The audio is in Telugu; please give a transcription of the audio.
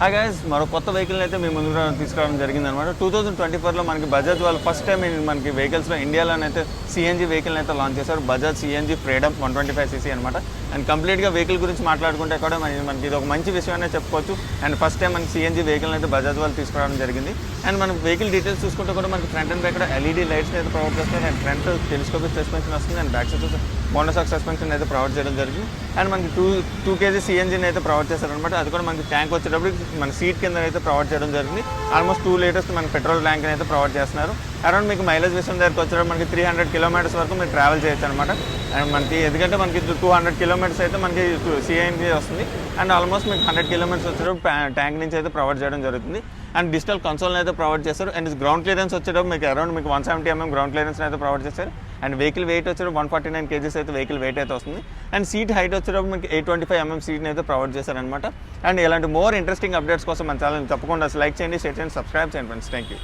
హాయ్ గైస్, మరో కొత్త వెహికల్ని అయితే మీ ముందుకు తీసుకురావడం జరిగిందనమాట. 2024లో మనకి బజాజ్ వాళ్ళు ఫస్ట్ టైం మనకి వెహికల్స్లో ఇండియాలోనైతే సిఎన్జీ వెహికల్ని అయితే లాంచ్ చేశారు. బజాజ్ సిఎన్జీ ఫ్రీడమ్ 125cc అనమాట. అండ్ కంప్లీట్గా వెహికల్ గురించి మాట్లాడుకుంటే కూడా మనకి ఇది ఒక మంచి విషయం అనేది చెప్పుకోవచ్చు. అండ్ ఫస్ట్ టైం మనకి సిఎన్జీ వెహికల్ని అయితే బజాజ్ వాళ్ళు తీసుకురావడం జరిగింది. అండ్ మనం వెహికల్ డీటెయిల్స్ చూసుకుంటే కూడా మనకి ఫ్రంట్ అండ్ బ్యాక్ కూడా ఎల్ఈడీ లైట్స్ని అయితే ప్రొవైడ్ చేస్తారు. అండ్ ఫ్రంట్ టెలిస్కోపిక్ సస్పెన్షన్ వస్తుంది. And back side monoshock suspension అయితే ప్రొవైడ్ చేయడం జరిగింది. అండ్ మనకి 2 kg సిఎన్జీని అయితే ప్రొవైడ్ చేస్తారనమాట. అది కూడా మనకి ట్యాంక్ వచ్చేటప్పుడు మన సీట్ కింద అయితే ప్రొవైడ్ చేయడం జరిగింది. ఆల్మోస్ట్ 2 liters మనకి పెట్రోల్ ట్యాంక్ అయితే ప్రొవైడ్ చేస్తున్నారు. అరౌండ్ మీకు మైలేజ్ విషయం దగ్గరకు వచ్చేటప్పుడు మనకి 300 kilometers వరకు మీరు ట్రావెల్ చేయొచ్చు అనమాట. అండ్ మనకి ఎందుకంటే మనకి 200 kilometers అయితే మనకి సిఎన్జీ వస్తుంది. అండ్ ఆల్మోస్ట్ మీకు 100 kilometers వచ్చేటప్పుడు ట్యాంక్ నుంచి అయితే ప్రొవైడ్ చేయడం జరుగుతుంది. అండ్ డిజిటల్ కన్సోల్ని అయితే ప్రొవైడ్ చేస్తారు. అండ్ గ్రౌండ్ క్లియరెన్స్ వచ్చేటప్పుడు మీకు అరౌండ్ మీకు 170 mm గ్రౌండ్ క్లియరెన్స్ అయితే ప్రొవైడ్ చేస్తారు. అండ్ వెహికల్ వెయిట్ వచ్చేటప్పుడు 149 kgs అయితే వెహికల్ వెయిట్ అయితే వస్తుంది. అండ్ సీట్ హైట్ వచ్చేటప్పుడు మీకు 825 mm సీట్ని అయితే ప్రొవైడ్ చేశారనమాట. అండ్ ఇలాంటి మోర్ ఇంట్రెస్టింగ్ అప్డేట్స్ కోసం మన ఛానల్ తప్పకుండా లైక్ చేయండి, షేర్ చేయండి, సబ్స్క్రైబ్ చేయండి ఫ్రెండ్స్. Thank you.